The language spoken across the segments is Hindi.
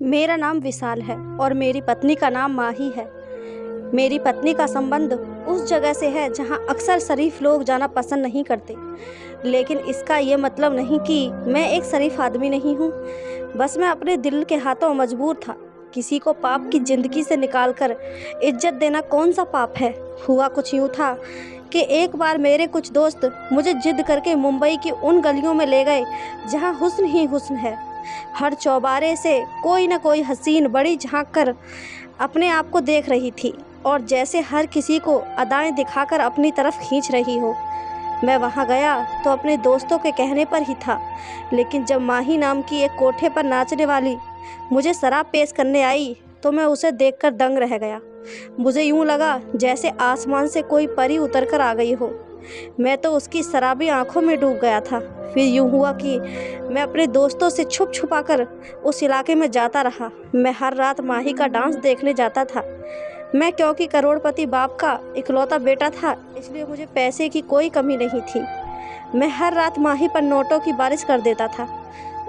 मेरा नाम विशाल है और मेरी पत्नी का नाम माही है। मेरी पत्नी का संबंध उस जगह से है जहां अक्सर शरीफ लोग जाना पसंद नहीं करते, लेकिन इसका ये मतलब नहीं कि मैं एक शरीफ आदमी नहीं हूँ। बस मैं अपने दिल के हाथों मजबूर था। किसी को पाप की जिंदगी से निकालकर इज्जत देना कौन सा पाप है। हुआ कुछ यूँ था कि एक बार मेरे कुछ दोस्त मुझे जिद करके मुंबई की उन गलियों में ले गए जहाँ हुस्न ही हुस्न है। हर चौबारे से कोई न कोई हसीन बड़ी झांक कर अपने आप को देख रही थी और जैसे हर किसी को अदाएं दिखाकर अपनी तरफ खींच रही हो। मैं वहां गया तो अपने दोस्तों के कहने पर ही था, लेकिन जब माही नाम की एक कोठे पर नाचने वाली मुझे शराब पेश करने आई तो मैं उसे देखकर दंग रह गया। मुझे यूं लगा जैसे आसमान से कोई परी उतरकर आ गई हो। मैं तो उसकी शराबी आंखों में डूब गया था। फिर यूं हुआ कि मैं अपने दोस्तों से छुप छुपाकर उस इलाके में जाता रहा। मैं हर रात माही का डांस देखने जाता था। मैं क्योंकि करोड़पति बाप का इकलौता बेटा था, इसलिए मुझे पैसे की कोई कमी नहीं थी। मैं हर रात माही पर नोटों की बारिश कर देता था।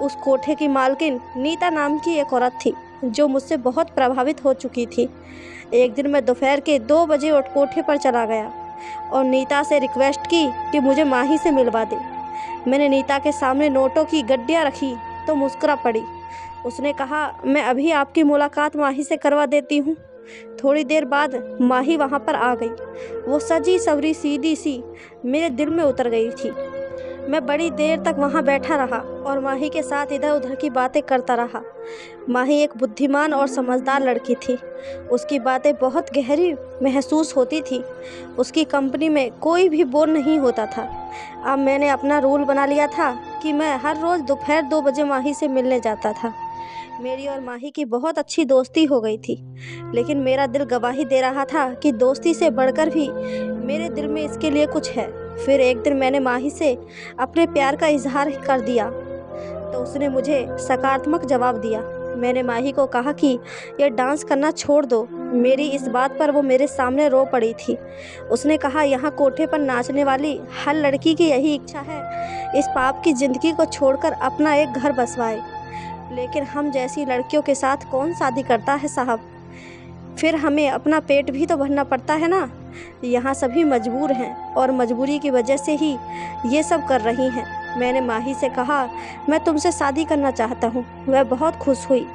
उस कोठे की मालकिन नीता नाम की एक औरत थी जो मुझसे बहुत प्रभावित हो चुकी थी। एक दिन मैं दोपहर के 2 बजे उठ कोठे पर चला गया और नीता से रिक्वेस्ट की कि मुझे माही से मिलवा दे। मैंने नीता के सामने नोटों की गड्डियाँ रखी तो मुस्कुरा पड़ी। उसने कहा, मैं अभी आपकी मुलाकात माही से करवा देती हूँ। थोड़ी देर बाद माही वहाँ पर आ गई। वो सजी सवरी सीधी सी मेरे दिल में उतर गई थी। मैं बड़ी देर तक वहाँ बैठा रहा और माही के साथ इधर उधर की बातें करता रहा। माही एक बुद्धिमान और समझदार लड़की थी। उसकी बातें बहुत गहरी महसूस होती थी। उसकी कंपनी में कोई भी बोर नहीं होता था। अब मैंने अपना रूल बना लिया था कि मैं हर रोज़ दोपहर 2 बजे माही से मिलने जाता था। मेरी और माही की बहुत अच्छी दोस्ती हो गई थी, लेकिन मेरा दिल गवाही दे रहा था कि दोस्ती से बढ़कर भी मेरे दिल में इसके लिए कुछ है। फिर एक दिन मैंने माही से अपने प्यार का इजहार कर दिया तो उसने मुझे सकारात्मक जवाब दिया। मैंने माही को कहा कि यह डांस करना छोड़ दो। मेरी इस बात पर वो मेरे सामने रो पड़ी थी। उसने कहा, यहाँ कोठे पर नाचने वाली हर लड़की की यही इच्छा है, इस पाप की ज़िंदगी को छोड़कर अपना एक घर बसवाए, लेकिन हम जैसी लड़कियों के साथ कौन शादी करता है साहब। फिर हमें अपना पेट भी तो भरना पड़ता है ना। यहाँ सभी मजबूर हैं और मजबूरी की वजह से ही ये सब कर रही हैं। मैंने माही से कहा, मैं तुमसे शादी करना चाहता हूँ। वह बहुत खुश हुई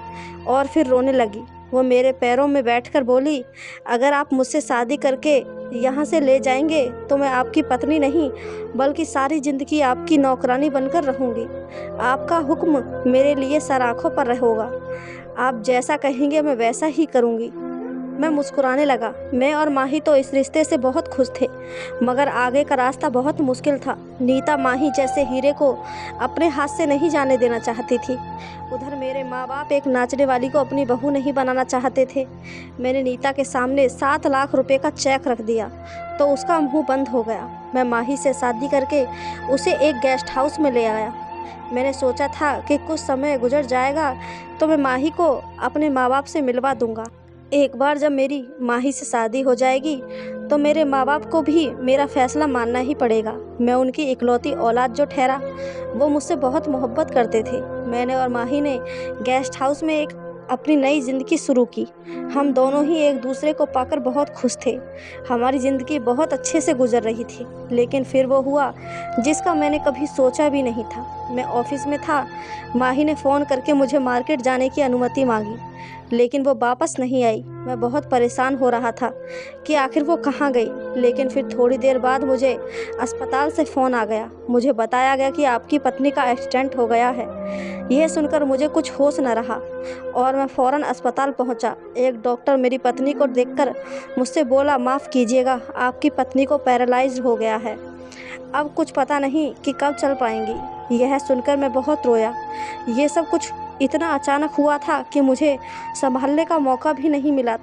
और फिर रोने लगी। वो मेरे पैरों में बैठकर बोली, अगर आप मुझसे शादी करके यहाँ से ले जाएंगे तो मैं आपकी पत्नी नहीं बल्कि सारी ज़िंदगी आपकी नौकरानी बनकर रहूँगी। आपका हुक्म मेरे लिए सर आँखों पर रहेगा। आप जैसा कहेंगे मैं वैसा ही करूँगी। मैं मुस्कुराने लगा। मैं और माही तो इस रिश्ते से बहुत खुश थे, मगर आगे का रास्ता बहुत मुश्किल था। नीता माही जैसे हीरे को अपने हाथ से नहीं जाने देना चाहती थी। उधर मेरे माँ बाप एक नाचने वाली को अपनी बहू नहीं बनाना चाहते थे। मैंने नीता के सामने 7 लाख रुपए का चेक रख दिया तो उसका मुंह बंद हो गया। मैं माही से शादी करके उसे एक गेस्ट हाउस में ले आया। मैंने सोचा था कि कुछ समय गुजर जाएगा तो मैं माही को अपने माँ बाप से मिलवा दूंगा। एक बार जब मेरी माही से शादी हो जाएगी तो मेरे माँ बाप को भी मेरा फैसला मानना ही पड़ेगा। मैं उनकी इकलौती औलाद जो ठहरा, वो मुझसे बहुत मोहब्बत करते थे। मैंने और माही ने गेस्ट हाउस में एक अपनी नई ज़िंदगी शुरू की। हम दोनों ही एक दूसरे को पाकर बहुत खुश थे। हमारी ज़िंदगी बहुत अच्छे से गुजर रही थी, लेकिन फिर वो हुआ जिसका मैंने कभी सोचा भी नहीं था। मैं ऑफिस में था। माही ने फ़ोन करके मुझे मार्केट जाने की अनुमति मांगी, लेकिन वो वापस नहीं आई। मैं बहुत परेशान हो रहा था कि आखिर वो कहाँ गई। लेकिन फिर थोड़ी देर बाद मुझे अस्पताल से फ़ोन आ गया। मुझे बताया गया कि आपकी पत्नी का एक्सीडेंट हो गया है। यह सुनकर मुझे कुछ होश न रहा और मैं फ़ौरन अस्पताल पहुंचा। एक डॉक्टर मेरी पत्नी को देखकर मुझसे बोला, माफ़ कीजिएगा, आपकी पत्नी को पैरालाइज्ड हो गया है। अब कुछ पता नहीं कि कब चल पाएंगी। यह सुनकर मैं बहुत रोया। ये सब कुछ इतना अचानक हुआ था कि मुझे संभालने का मौका भी नहीं मिला।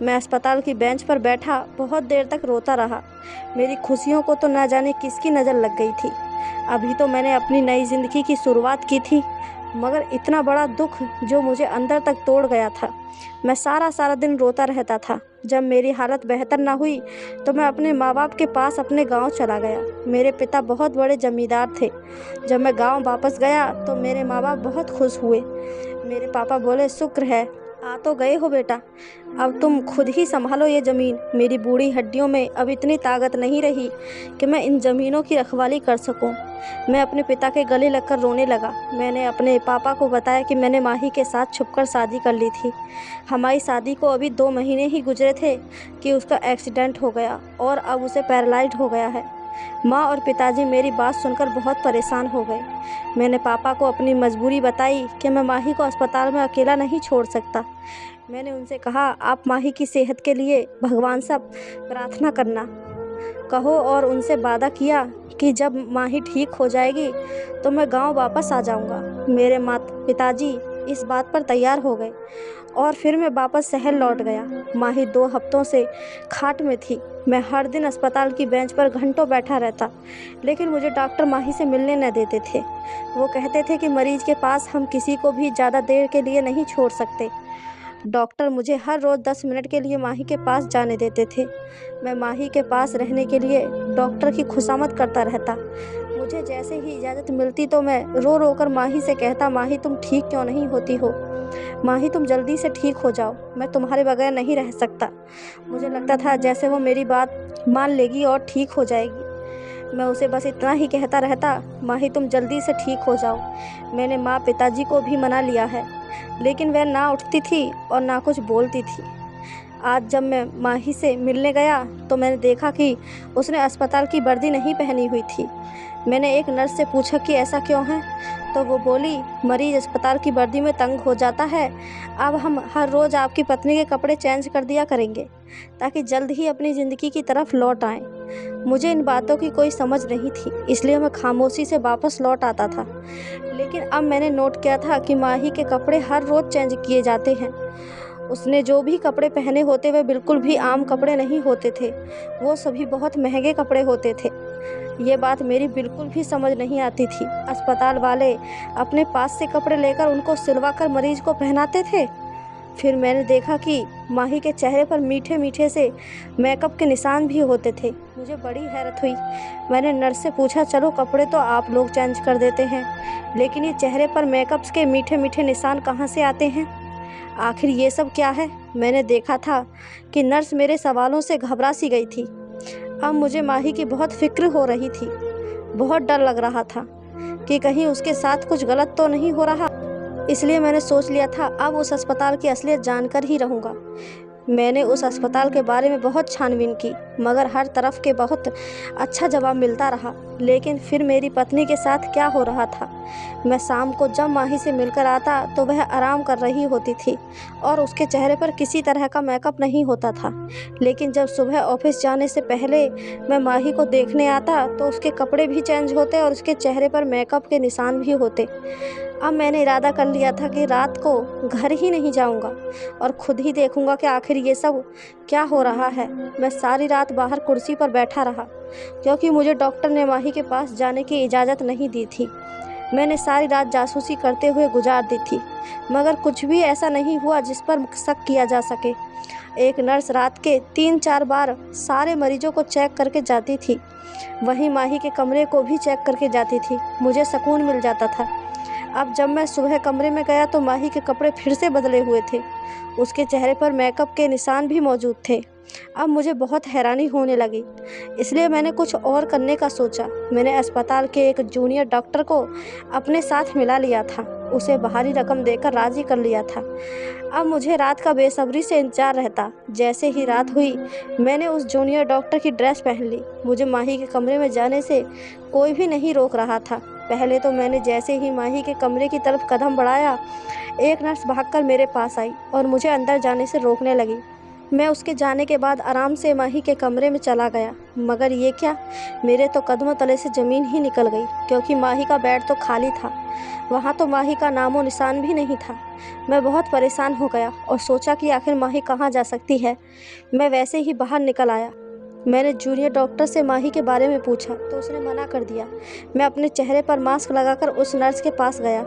मैं अस्पताल की बेंच पर बैठा बहुत देर तक रोता रहा। मेरी खुशियों को तो न जाने किसकी नज़र लग गई थी। अभी तो मैंने अपनी नई ज़िंदगी की शुरुआत की थी, मगर इतना बड़ा दुख जो मुझे अंदर तक तोड़ गया था। मैं सारा दिन रोता रहता था। जब मेरी हालत बेहतर ना हुई तो मैं अपने माँ बाप के पास अपने गांव चला गया। मेरे पिता बहुत बड़े जमींदार थे। जब मैं गांव वापस गया तो मेरे माँ बाप बहुत खुश हुए। मेरे पापा बोले, शुक्र है आ तो गए हो बेटा, अब तुम खुद ही संभालो ये ज़मीन। मेरी बूढ़ी हड्डियों में अब इतनी ताकत नहीं रही कि मैं इन ज़मीनों की रखवाली कर सकूं। मैं अपने पिता के गले लगकर रोने लगा। मैंने अपने पापा को बताया कि मैंने माही के साथ छुपकर शादी कर ली थी। हमारी शादी को अभी 2 महीने ही गुजरे थे कि उसका एक्सीडेंट हो गया और अब उसे पैरालाइज्ड हो गया है। माँ और पिताजी मेरी बात सुनकर बहुत परेशान हो गए। मैंने पापा को अपनी मजबूरी बताई कि मैं माही को अस्पताल में अकेला नहीं छोड़ सकता। मैंने उनसे कहा, आप माही की सेहत के लिए भगवान से प्रार्थना करना कहो और उनसे वादा किया कि जब माही ठीक हो जाएगी तो मैं गांव वापस आ जाऊंगा। मेरे माता पिताजी इस बात पर तैयार हो गए और फिर मैं वापस शहर लौट गया। माही 2 हफ्तों से खाट में थी। मैं हर दिन अस्पताल की बेंच पर घंटों बैठा रहता, लेकिन मुझे डॉक्टर माही से मिलने न देते थे। वो कहते थे कि मरीज के पास हम किसी को भी ज़्यादा देर के लिए नहीं छोड़ सकते। डॉक्टर मुझे हर रोज़ 10 मिनट के लिए माही के पास जाने देते थे। मैं माही के पास रहने के लिए डॉक्टर की खुशामद करता रहता। मुझे जैसे ही इजाज़त मिलती तो मैं रो रो कर माही से कहता, माही तुम ठीक क्यों नहीं होती हो? माही तुम जल्दी से ठीक हो जाओ, मैं तुम्हारे बगैर नहीं रह सकता। मुझे लगता था जैसे वो मेरी बात मान लेगी और ठीक हो जाएगी। मैं उसे बस इतना ही कहता रहता, माही तुम जल्दी से ठीक हो जाओ। मैंने माँ पिताजी को भी मना लिया है, लेकिन वह ना उठती थी और ना कुछ बोलती थी। आज जब मैं माही से मिलने गया तो मैंने देखा कि उसने अस्पताल की वर्दी नहीं पहनी हुई थी। मैंने एक नर्स से पूछा कि ऐसा क्यों है, तो वो बोली, मरीज अस्पताल की वर्दी में तंग हो जाता है। अब हम हर रोज़ आपकी पत्नी के कपड़े चेंज कर दिया करेंगे ताकि जल्द ही अपनी ज़िंदगी की तरफ लौट आएँ। मुझे इन बातों की कोई समझ नहीं थी, इसलिए मैं खामोशी से वापस लौट आता था। लेकिन अब मैंने नोट किया था कि माही के कपड़े हर रोज़ चेंज किए जाते हैं। उसने जो भी कपड़े पहने होते वे बिल्कुल भी आम कपड़े नहीं होते थे, वो सभी बहुत महंगे कपड़े होते थे। ये बात मेरी बिल्कुल भी समझ नहीं आती थी। अस्पताल वाले अपने पास से कपड़े लेकर उनको सिलवा कर मरीज को पहनाते थे। फिर मैंने देखा कि माही के चेहरे पर मीठे मीठे से मेकअप के निशान भी होते थे। मुझे बड़ी हैरत हुई। मैंने नर्स से पूछा, चलो कपड़े तो आप लोग चेंज कर देते हैं, लेकिन ये चेहरे पर मेकअप के मीठे मीठे निशान कहाँ से आते हैं? आखिर ये सब क्या है? मैंने देखा था कि नर्स मेरे सवालों से घबरा सी गई थी। अब मुझे माही की बहुत फिक्र हो रही थी। बहुत डर लग रहा था कि कहीं उसके साथ कुछ गलत तो नहीं हो रहा। इसलिए मैंने सोच लिया था अब उस अस्पताल की असलियत जानकर ही रहूँगा। मैंने उस अस्पताल के बारे में बहुत छानबीन की, मगर हर तरफ के बहुत अच्छा जवाब मिलता रहा। लेकिन फिर मेरी पत्नी के साथ क्या हो रहा था? मैं शाम को जब माही से मिलकर आता तो वह आराम कर रही होती थी और उसके चेहरे पर किसी तरह का मेकअप नहीं होता था। लेकिन जब सुबह ऑफिस जाने से पहले मैं माही को देखने आता तो उसके कपड़े भी चेंज होते और उसके चेहरे पर मेकअप के निशान भी होते। अब मैंने इरादा कर लिया था कि रात को घर ही नहीं जाऊंगा और खुद ही देखूंगा कि आखिर ये सब क्या हो रहा है। मैं सारी रात बाहर कुर्सी पर बैठा रहा क्योंकि मुझे डॉक्टर ने माही के पास जाने की इजाज़त नहीं दी थी। मैंने सारी रात जासूसी करते हुए गुजार दी थी, मगर कुछ भी ऐसा नहीं हुआ जिस पर शक किया जा सके। एक नर्स रात के 3-4 बार सारे मरीजों को चेक करके जाती थी, वहीं माही के कमरे को भी चेक करके जाती थी। मुझे सुकून मिल जाता था। अब जब मैं सुबह कमरे में गया तो माही के कपड़े फिर से बदले हुए थे। उसके चेहरे पर मेकअप के निशान भी मौजूद थे। अब मुझे बहुत हैरानी होने लगी, इसलिए मैंने कुछ और करने का सोचा। मैंने अस्पताल के एक जूनियर डॉक्टर को अपने साथ मिला लिया था, उसे बाहरी रकम देकर राज़ी कर लिया था। अब मुझे रात का बेसब्री से इंतजार रहता। जैसे ही रात हुई मैंने उस जूनियर डॉक्टर की ड्रेस पहन ली। मुझे माही के कमरे में जाने से कोई भी नहीं रोक रहा था। पहले तो मैंने जैसे ही माही के कमरे की तरफ कदम बढ़ाया, एक नर्स भागकर मेरे पास आई और मुझे अंदर जाने से रोकने लगी। मैं उसके जाने के बाद आराम से माही के कमरे में चला गया, मगर ये क्या, मेरे तो कदमों तले से ज़मीन ही निकल गई, क्योंकि माही का बेड तो खाली था। वहाँ तो माही का नामो निशान भी नहीं था। मैं बहुत परेशान हो गया और सोचा कि आखिर माही कहाँ जा सकती है। मैं वैसे ही बाहर निकल आया। मैंने जूनियर डॉक्टर से माही के बारे में पूछा तो उसने मना कर दिया। मैं अपने चेहरे पर मास्क लगाकर उस नर्स के पास गया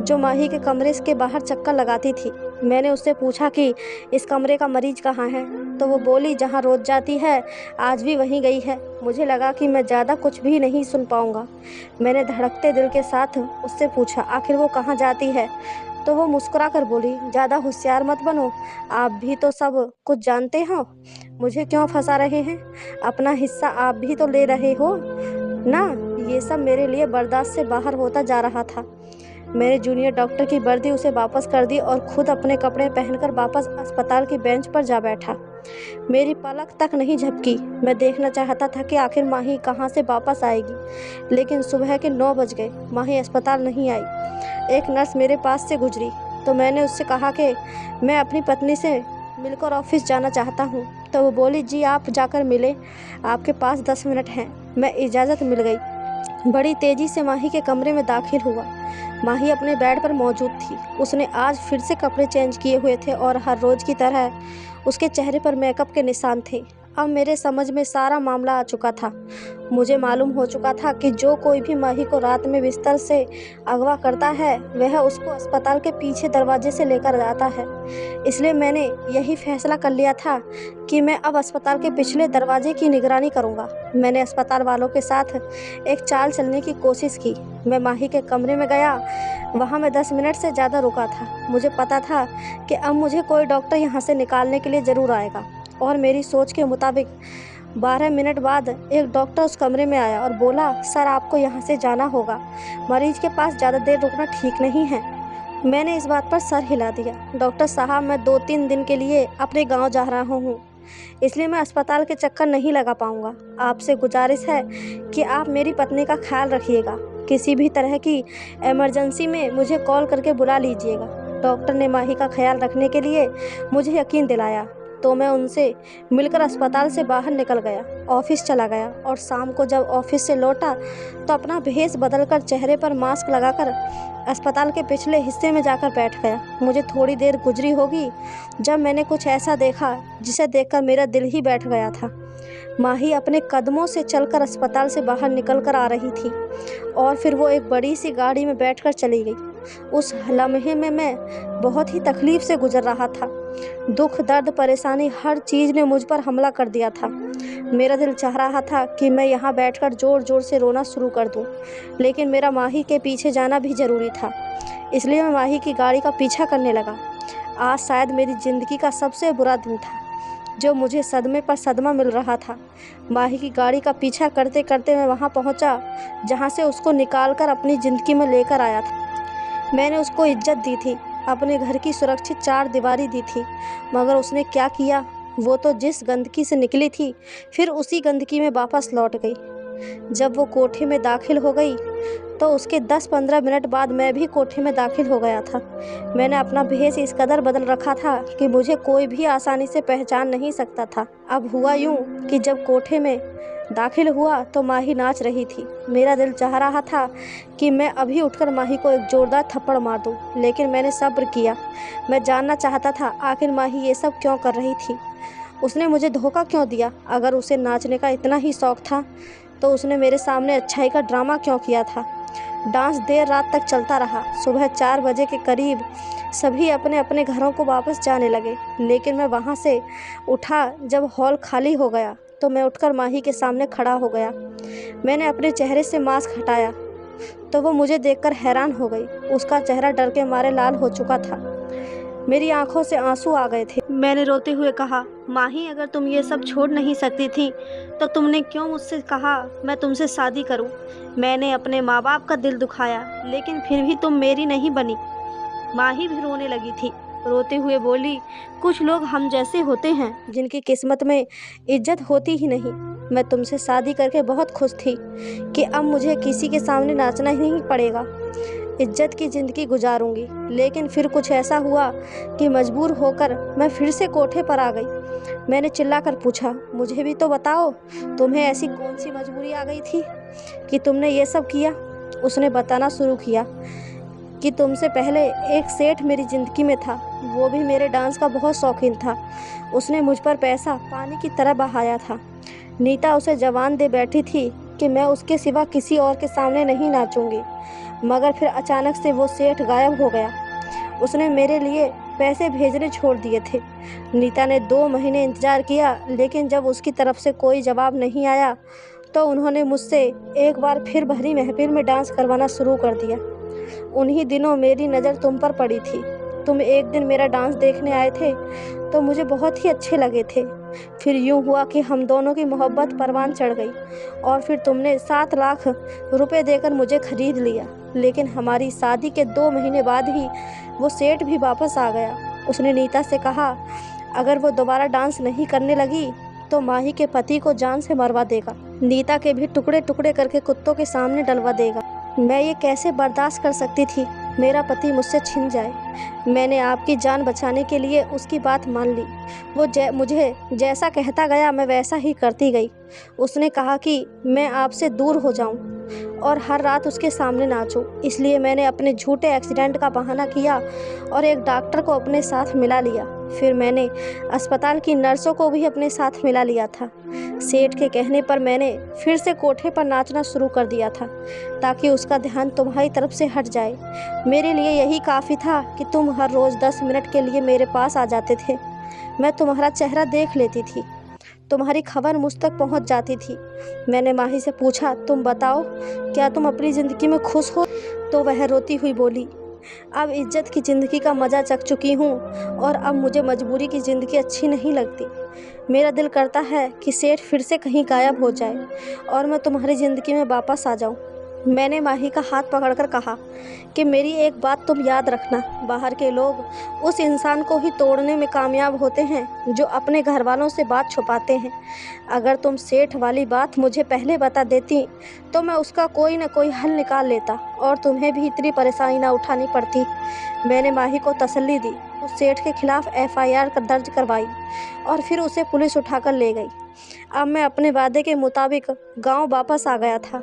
जो माही के कमरे के बाहर चक्कर लगाती थी। मैंने उससे पूछा कि इस कमरे का मरीज कहाँ है, तो वो बोली जहाँ रोज़ जाती है आज भी वहीं गई है। मुझे लगा कि मैं ज़्यादा कुछ भी नहीं सुन पाऊँगा। मैंने धड़कते दिल के साथ उससे पूछा आखिर वो कहाँ जाती है, तो वो मुस्कुरा कर बोली ज़्यादा होशियार मत बनो, आप भी तो सब कुछ जानते हो, मुझे क्यों फंसा रहे हैं, अपना हिस्सा आप भी तो ले रहे हो ना। ये सब मेरे लिए बर्दाश्त से बाहर होता जा रहा था। मैंने जूनियर डॉक्टर की वर्दी उसे वापस कर दी और खुद अपने कपड़े पहनकर वापस अस्पताल की बेंच पर जा बैठा। मेरी पलक तक नहीं झपकी। मैं देखना चाहता था कि आखिर माही कहाँ से वापस आएगी, लेकिन सुबह के 9 बज गए, माही अस्पताल नहीं आई। एक नर्स मेरे पास से गुजरी तो मैंने उससे कहा कि मैं अपनी पत्नी से मिलकर ऑफिस जाना चाहता हूँ। तो वो बोली जी आप जाकर मिले, आपके पास 10 मिनट हैं। मैं इजाज़त मिल गई। बड़ी तेज़ी से माही के कमरे में दाखिल हुआ। माही अपने बेड पर मौजूद थी। उसने आज फिर से कपड़े चेंज किए हुए थे और हर रोज़ की तरह उसके चेहरे पर मेकअप के निशान थे। अब मेरे समझ में सारा मामला आ चुका था। मुझे मालूम हो चुका था कि जो कोई भी माही को रात में बिस्तर से अगवा करता है वह उसको अस्पताल के पीछे दरवाजे से लेकर जाता है। इसलिए मैंने यही फैसला कर लिया था कि मैं अब अस्पताल के पिछले दरवाजे की निगरानी करूंगा। मैंने अस्पताल वालों के साथ एक चाल चलने की कोशिश की। मैं माही के कमरे में गया। वहाँ मैं 10 मिनट से ज़्यादा रुका था। मुझे पता था कि अब मुझे कोई डॉक्टर यहाँ से निकालने के लिए ज़रूर आएगा, और मेरी सोच के मुताबिक 12 मिनट बाद एक डॉक्टर उस कमरे में आया और बोला सर आपको यहाँ से जाना होगा, मरीज के पास ज़्यादा देर रुकना ठीक नहीं है। मैंने इस बात पर सर हिला दिया। डॉक्टर साहब मैं 2-3 दिन के लिए अपने गांव जा रहा हूँ, इसलिए मैं अस्पताल के चक्कर नहीं लगा पाऊँगा। आपसे गुजारिश है कि आप मेरी पत्नी का ख्याल रखिएगा। किसी भी तरह की इमरजेंसी में मुझे कॉल करके बुला लीजिएगा। डॉक्टर ने माही का ख्याल रखने के लिए मुझे यकीन दिलाया, तो मैं उनसे मिलकर अस्पताल से बाहर निकल गया, ऑफिस चला गया और शाम को जब ऑफिस से लौटा तो अपना भेष बदलकर चेहरे पर मास्क लगाकर अस्पताल के पिछले हिस्से में जाकर बैठ गया। मुझे थोड़ी देर गुजरी होगी जब मैंने कुछ ऐसा देखा जिसे देखकर मेरा दिल ही बैठ गया था। माही अपने कदमों से चलकर अस्पताल से बाहर निकल कर आ रही थी और फिर वो एक बड़ी सी गाड़ी में बैठकर चली गई। उस लम्हे में मैं बहुत ही तकलीफ से गुजर रहा था। दुख, दर्द, परेशानी हर चीज़ ने मुझ पर हमला कर दिया था। मेरा दिल चाह रहा था कि मैं यहाँ बैठकर ज़ोर ज़ोर से रोना शुरू कर दूँ, लेकिन मेरा माही के पीछे जाना भी ज़रूरी था। इसलिए मैं माही की गाड़ी का पीछा करने लगा। आज शायद मेरी ज़िंदगी का सबसे बुरा दिन था, जो मुझे सदमे पर सदमा मिल रहा था। माही की गाड़ी का पीछा करते करते मैं वहाँ पहुँचा जहाँ से उसको निकाल कर अपनी ज़िंदगी में लेकर आया था। मैंने उसको इज्जत दी थी, अपने घर की सुरक्षित 4 दीवारी दी थी, मगर उसने क्या किया, वो तो जिस गंदगी से निकली थी फिर उसी गंदगी में वापस लौट गई। जब वो कोठे में दाखिल हो गई तो उसके 10-15 मिनट बाद मैं भी कोठे में दाखिल हो गया था। मैंने अपना भेष इस कदर बदल रखा था कि मुझे कोई भी आसानी से पहचान नहीं सकता था। अब हुआ यूँ कि जब कोठे में दाखिल हुआ तो माही नाच रही थी। मेरा दिल चाह रहा था कि मैं अभी उठकर माही को एक जोरदार थप्पड़ मार दूं, लेकिन मैंने सब्र किया। मैं जानना चाहता था आखिर माही ये सब क्यों कर रही थी, उसने मुझे धोखा क्यों दिया। अगर उसे नाचने का इतना ही शौक था तो उसने मेरे सामने अच्छाई का ड्रामा क्यों किया था। डांस देर रात तक चलता रहा। सुबह 4 बजे के करीब सभी अपने अपने घरों को वापस जाने लगे, लेकिन मैं वहाँ से उठा जब हॉल खाली हो गया तो मैं उठकर माही के सामने खड़ा हो गया। मैंने अपने चेहरे से मास्क हटाया तो वो मुझे देखकर हैरान हो गई। उसका चेहरा डर के मारे लाल हो चुका था। मेरी आंखों से आंसू आ गए थे। मैंने रोते हुए कहा, माही अगर तुम ये सब छोड़ नहीं सकती थी तो तुमने क्यों मुझसे कहा मैं तुमसे शादी करूं। मैंने अपने माँ बाप का दिल दुखाया, लेकिन फिर भी तुम मेरी नहीं बनी। माही भी रोने लगी थी। रोते हुए बोली, कुछ लोग हम जैसे होते हैं जिनकी किस्मत में इज्जत होती ही नहीं। मैं तुमसे शादी करके बहुत खुश थी कि अब मुझे किसी के सामने नाचना ही नहीं पड़ेगा, इज्जत की ज़िंदगी गुजारूंगी। लेकिन फिर कुछ ऐसा हुआ कि मजबूर होकर मैं फिर से कोठे पर आ गई। मैंने चिल्लाकर पूछा, मुझे भी तो बताओ, तुम्हें ऐसी कौन सी मजबूरी आ गई थी कि तुमने ये सब किया। उसने बताना शुरू किया कि तुमसे पहले एक सेठ मेरी ज़िंदगी में था, वो भी मेरे डांस का बहुत शौकीन था। उसने मुझ पर पैसा पानी की तरह बहाया था। नीता उसे जवान दे बैठी थी कि मैं उसके सिवा किसी और के सामने नहीं नाचूंगी, मगर फिर अचानक से वो सेठ गायब हो गया उसने मेरे लिए पैसे भेजने छोड़ दिए थे। नीता ने 2 महीने इंतज़ार किया, लेकिन जब उसकी तरफ से कोई जवाब नहीं आया तो उन्होंने मुझसे एक बार फिर भरी महफिल में डांस करवाना शुरू कर दिया। उन्हीं दिनों मेरी नज़र तुम पर पड़ी थी। तुम एक दिन मेरा डांस देखने आए थे तो मुझे बहुत ही अच्छे लगे थे। फिर यूँ हुआ कि हम दोनों की मोहब्बत परवान चढ़ गई और फिर तुमने 7 लाख रुपए देकर मुझे खरीद लिया। लेकिन हमारी शादी के 2 महीने बाद ही वो सेठ भी वापस आ गया। उसने नीता से कहा अगर वो दोबारा डांस नहीं करने लगी तो माही के पति को जान से मरवा देगा, नीता के भी टुकड़े टुकड़े करके कुत्तों के सामने डलवा देगा। मैं ये कैसे बर्दाश्त कर सकती थी मेरा पति मुझसे छिन जाए। मैंने आपकी जान बचाने के लिए उसकी बात मान ली। वो मुझे जैसा कहता गया मैं वैसा ही करती गई। उसने कहा कि मैं आपसे दूर हो जाऊं और हर रात उसके सामने नाचूं। इसलिए मैंने अपने झूठे एक्सीडेंट का बहाना किया और एक डॉक्टर को अपने साथ मिला लिया। फिर मैंने अस्पताल की नर्सों को भी अपने साथ मिला लिया था। सेठ के कहने पर मैंने फिर से कोठे पर नाचना शुरू कर दिया था ताकि उसका ध्यान तुम्हारी तरफ से हट जाए। मेरे लिए यही काफ़ी था कि तुम हर रोज़ 10 मिनट के लिए मेरे पास आ जाते थे। मैं तुम्हारा चेहरा देख लेती थी, तुम्हारी खबर मुझ तक पहुंच जाती थी। मैंने माही से पूछा तुम बताओ क्या तुम अपनी ज़िंदगी में खुश हो? तो वह रोती हुई बोली अब इज्जत की ज़िंदगी का मज़ा चख चुकी हूँ और अब मुझे मजबूरी की ज़िंदगी अच्छी नहीं लगती। मेरा दिल करता है कि सेठ फिर से कहीं गायब हो जाए और मैं तुम्हारी ज़िंदगी में वापस आ जाऊँ। मैंने माही का हाथ पकड़कर कहा कि मेरी एक बात तुम याद रखना, बाहर के लोग उस इंसान को ही तोड़ने में कामयाब होते हैं जो अपने घर वालों से बात छुपाते हैं। अगर तुम सेठ वाली बात मुझे पहले बता देती तो मैं उसका कोई न कोई हल निकाल लेता और तुम्हें भी इतनी परेशानी ना उठानी पड़ती। मैंने माही को तसल्ली दी। उस सेठ के खिलाफ FIR दर्ज करवाई और फिर उसे पुलिस उठाकर ले गई। अब मैं अपने वादे के मुताबिक गांव वापस आ गया था।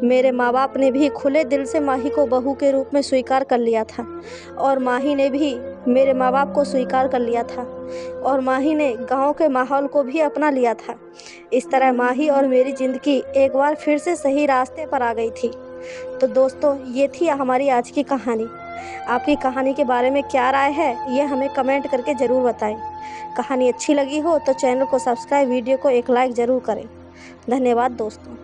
मेरे माँ बाप ने भी खुले दिल से माही को बहू के रूप में स्वीकार कर लिया था और माही ने भी मेरे माँ बाप को स्वीकार कर लिया था और माही ने गांव के माहौल को भी अपना लिया था। इस तरह माही और मेरी ज़िंदगी एक बार फिर से सही रास्ते पर आ गई थी। तो दोस्तों ये थी हमारी आज की कहानी। आपकी कहानी के बारे में क्या राय है ये हमें कमेंट करके ज़रूर बताएं। कहानी अच्छी लगी हो तो चैनल को सब्सक्राइब, वीडियो को एक लाइक ज़रूर करें। धन्यवाद दोस्तों।